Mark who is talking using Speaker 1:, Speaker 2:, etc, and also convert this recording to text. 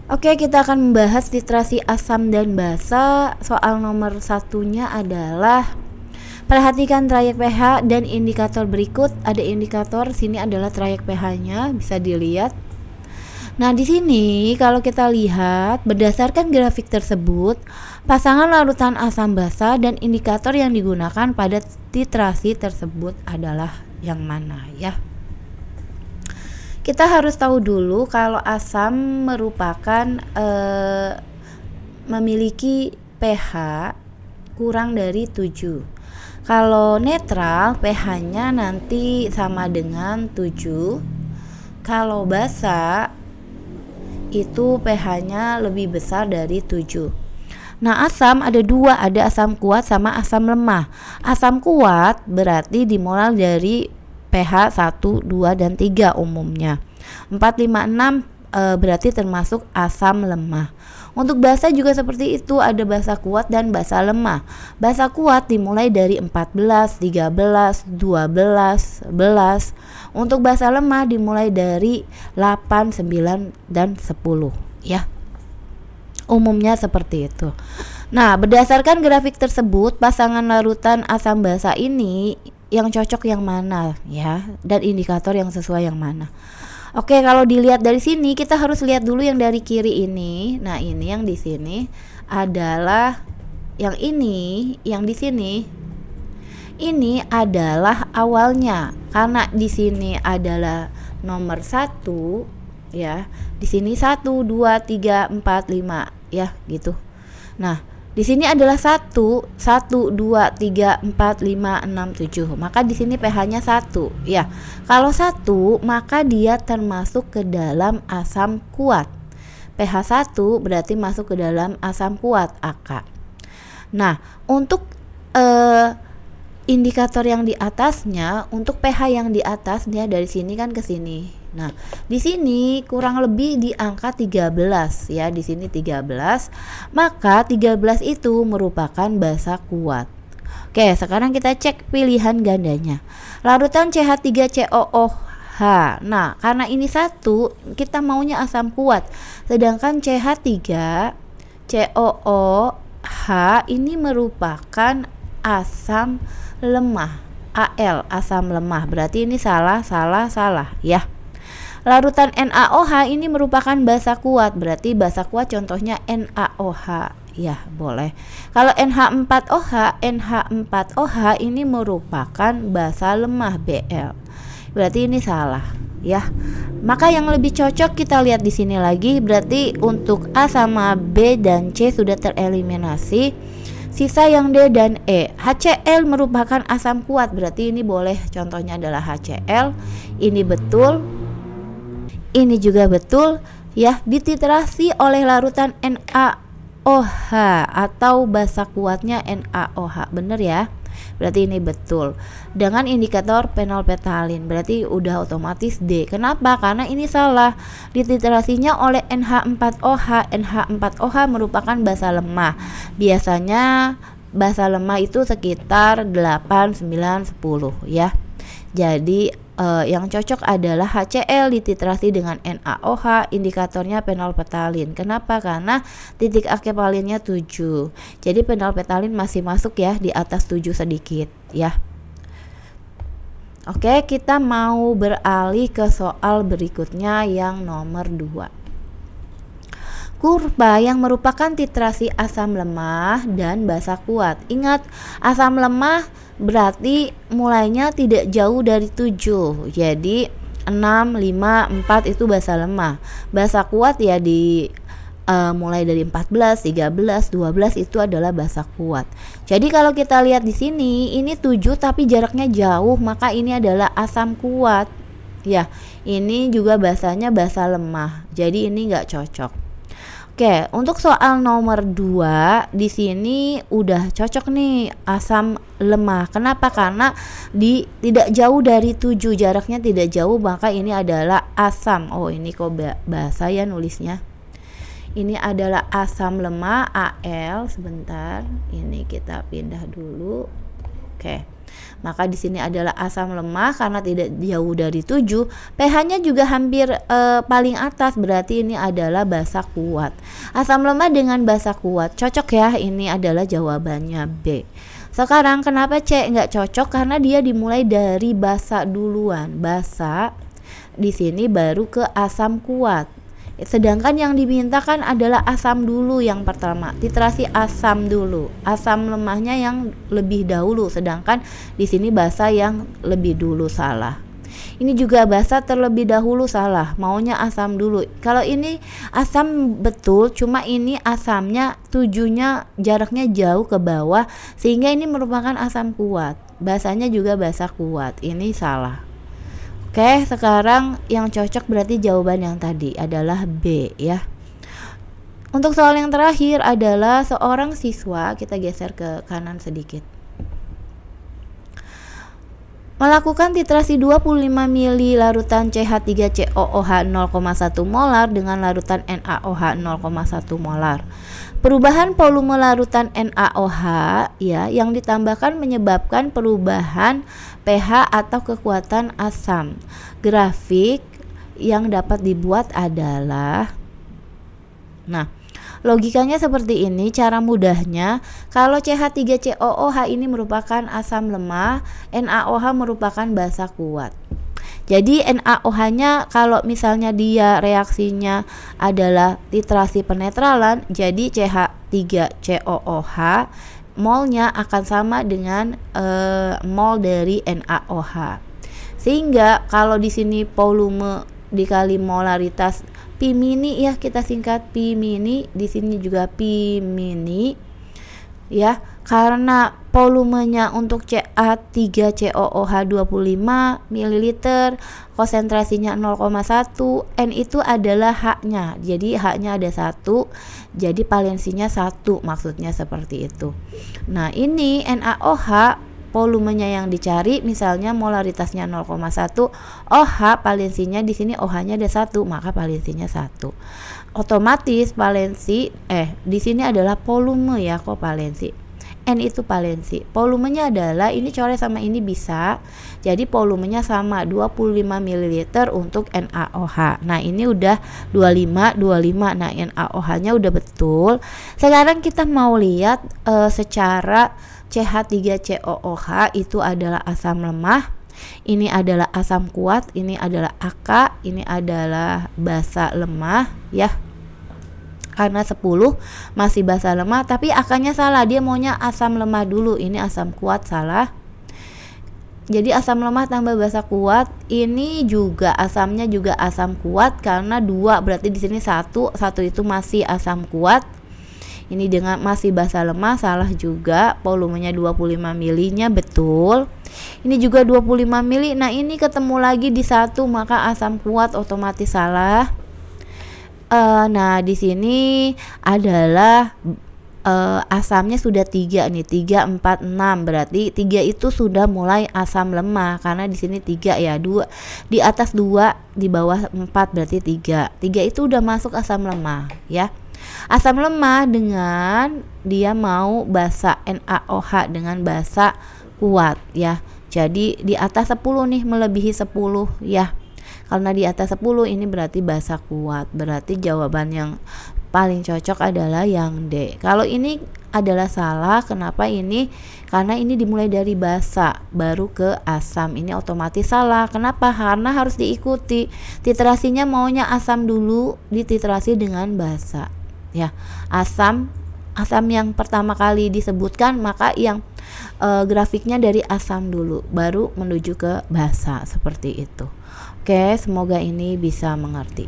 Speaker 1: Oke, kita akan membahas titrasi asam dan basa. Soal nomor satunya adalah perhatikan trayek pH dan indikator berikut. Ada indikator, sini adalah trayek pH-nya, bisa dilihat. Nah, di sini kalau kita lihat berdasarkan grafik tersebut, pasangan larutan asam basa dan indikator yang digunakan pada titrasi tersebut adalah yang mana ya? Kita harus tahu dulu kalau asam merupakan memiliki pH kurang dari 7. Kalau netral pH-nya nanti sama dengan 7. Kalau basa itu pH-nya lebih besar dari 7. Nah, asam ada dua, ada asam kuat sama asam lemah. Asam kuat berarti dimulai dari pH 1, 2, dan 3 umumnya. 4, 5, 6 berarti termasuk asam lemah. Untuk basa juga seperti itu, ada basa kuat dan basa lemah. Basa kuat dimulai dari 14, 13, 12, 11. Untuk basa lemah dimulai dari 8, 9, dan 10 ya. Umumnya seperti itu. Nah, berdasarkan grafik tersebut, pasangan larutan asam basa ini yang cocok yang mana ya, dan indikator yang sesuai yang mana. Oke, kalau dilihat dari sini kita harus lihat dulu yang dari kiri ini. Nah, ini yang di sini adalah yang ini, yang di sini ini adalah awalnya, karena di sini adalah nomor 1 ya. Di sini 1, 2, 3, 4, 5 ya gitu. Nah, di sini adalah 1, 1, 2, 3, 4, 5, 6, 7. Maka di sini pH-nya 1 ya. Kalau 1 maka dia termasuk ke dalam asam kuat. pH 1 berarti masuk ke dalam asam kuat AK. Nah, untuk indikator yang di atasnya, untuk pH yang di atas dia dari sini kan ke sini. Nah, di sini kurang lebih di angka 13 ya, di sini 13. Maka 13 itu merupakan basa kuat. Oke, sekarang kita cek pilihan gandanya. Larutan CH3COOH. Nah, karena ini 1, kita maunya asam kuat. Sedangkan CH3COOH ini merupakan asam lemah, Al, asam lemah. Berarti ini salah ya. Larutan NaOH ini merupakan basa kuat, berarti basa kuat contohnya NaOH ya, boleh. Kalau NH4OH ini merupakan basa lemah Bl, berarti ini salah ya. Maka yang lebih cocok kita lihat di sini lagi, berarti untuk A sama B dan C sudah tereliminasi. Sisa yang D dan E. HCl merupakan asam kuat, berarti ini boleh, contohnya adalah HCl. Ini betul, ini juga betul ya, dititrasi oleh larutan NaOH atau basa kuatnya NaOH, bener ya. Berarti ini betul. Dengan indikator fenolphthalein, berarti udah otomatis D. Kenapa? Karena ini salah. Dititrasinya oleh NH4OH. NH4OH merupakan basa lemah. Biasanya basa lemah itu sekitar 8, 9, 10 ya. Jadi yang cocok adalah HCl dititrasi dengan NaOH, indikatornya fenolphthalein. Kenapa? Karena titik akephalinnya 7. Jadi fenolphthalein masih masuk ya, di atas 7 sedikit ya. Oke, kita mau beralih ke soal berikutnya yang nomor 2. Kurva yang merupakan titrasi asam lemah dan basa kuat. Ingat, asam lemah berarti mulainya tidak jauh dari 7. Jadi 6, 5, 4 itu basa lemah. Basa kuat ya di mulai dari 14, 13, 12 itu adalah basa kuat. Jadi kalau kita lihat di sini, ini 7 tapi jaraknya jauh, maka ini adalah asam kuat. Ya, ini juga basanya basa lemah. Jadi ini enggak cocok. Oke, untuk soal nomor 2 di sini udah cocok nih asam lemah. Kenapa? Karena tidak jauh dari 7, jaraknya tidak jauh, maka ini adalah asam. Oh, ini kok bahasa ya nulisnya. Ini adalah asam lemah Al, sebentar. Ini kita pindah dulu. Oke. Maka di sini adalah asam lemah karena tidak jauh dari 7. pH-nya juga hampir paling atas, berarti ini adalah basa kuat. Asam lemah dengan basa kuat cocok ya, ini adalah jawabannya B. Sekarang kenapa C nggak cocok? Karena dia dimulai dari basa duluan. Basa di sini baru ke asam kuat. Sedangkan yang dimintakan adalah asam dulu yang pertama, titrasi asam dulu, asam lemahnya yang lebih dahulu, sedangkan di sini basa yang lebih dulu, salah. Ini juga basa terlebih dahulu, salah, maunya asam dulu. Kalau ini asam betul, cuma ini asamnya 7-nya jaraknya jauh ke bawah sehingga ini merupakan asam kuat, basanya juga basa kuat, ini salah. Oke, sekarang yang cocok berarti jawaban yang tadi adalah B ya. Untuk soal yang terakhir adalah seorang siswa, kita geser ke kanan sedikit, melakukan titrasi 25 ml larutan CH3COOH 0,1 molar dengan larutan NaOH 0,1 molar. Perubahan volume larutan NaOH ya yang ditambahkan menyebabkan perubahan pH atau kekuatan asam. Grafik yang dapat dibuat adalah, nah, logikanya seperti ini. Cara mudahnya, kalau CH3COOH ini merupakan asam lemah, NaOH merupakan basa kuat. Jadi NaOH-nya kalau misalnya dia reaksinya adalah titrasi penetralan, jadi CH3COOH molnya akan sama dengan mol dari NaOH. Sehingga kalau di sini volume dikali molaritas Pi mini ya, kita singkat Pi mini, di sini juga Pi mini ya, karena volumenya untuk Ca3COOH 25 ml, konsentrasinya 0,1, N itu adalah H-nya, jadi H-nya ada 1, jadi valensinya 1, maksudnya seperti itu. Nah, ini NaOH volumenya yang dicari misalnya molaritasnya 0,1, OH valensinya di sini OH-nya ada 1, maka valensinya 1. Otomatis valensi di sini adalah volume ya, kok valensi. N itu valensi. Volumenya adalah ini coret sama ini bisa. Jadi volumenya sama 25 ml untuk NaOH. Nah, ini udah 25. Nah, NaOH-nya udah betul. Sekarang kita mau lihat secara CH3COOH itu adalah asam lemah. Ini adalah asam kuat, ini adalah AK, ini adalah basa lemah ya. Karena 10 masih basa lemah, tapi akanya salah, dia maunya asam lemah dulu, ini asam kuat, salah. Jadi asam lemah tambah basa kuat, ini juga asamnya juga asam kuat karena 2, berarti di sini 1 itu masih asam kuat. Ini dengan masih basa lemah, salah juga. Volumenya 25 ml-nya betul. Ini juga 25 ml. Nah, ini ketemu lagi di 1, maka asam kuat otomatis salah. Nah, di sini adalah asamnya sudah 3 nih, 3, 4, 6, berarti 3 itu sudah mulai asam lemah karena di sini 3 ya, 2 di atas 2 di bawah 4 berarti 3 itu udah masuk asam lemah ya. Asam lemah dengan dia mau basa NaOH dengan basa kuat ya, jadi di atas 10 nih, melebihi 10 ya. Karena di atas 10 ini berarti basa kuat, berarti jawaban yang paling cocok adalah yang D. Kalau ini adalah salah, kenapa ini? Karena ini dimulai dari basa baru ke asam, ini otomatis salah. Kenapa? Karena harus diikuti titrasinya, maunya asam dulu dititrasi dengan basa ya. Asam yang pertama kali disebutkan, maka yang grafiknya dari asam dulu baru menuju ke basa, seperti itu. Oke, semoga ini bisa mengerti.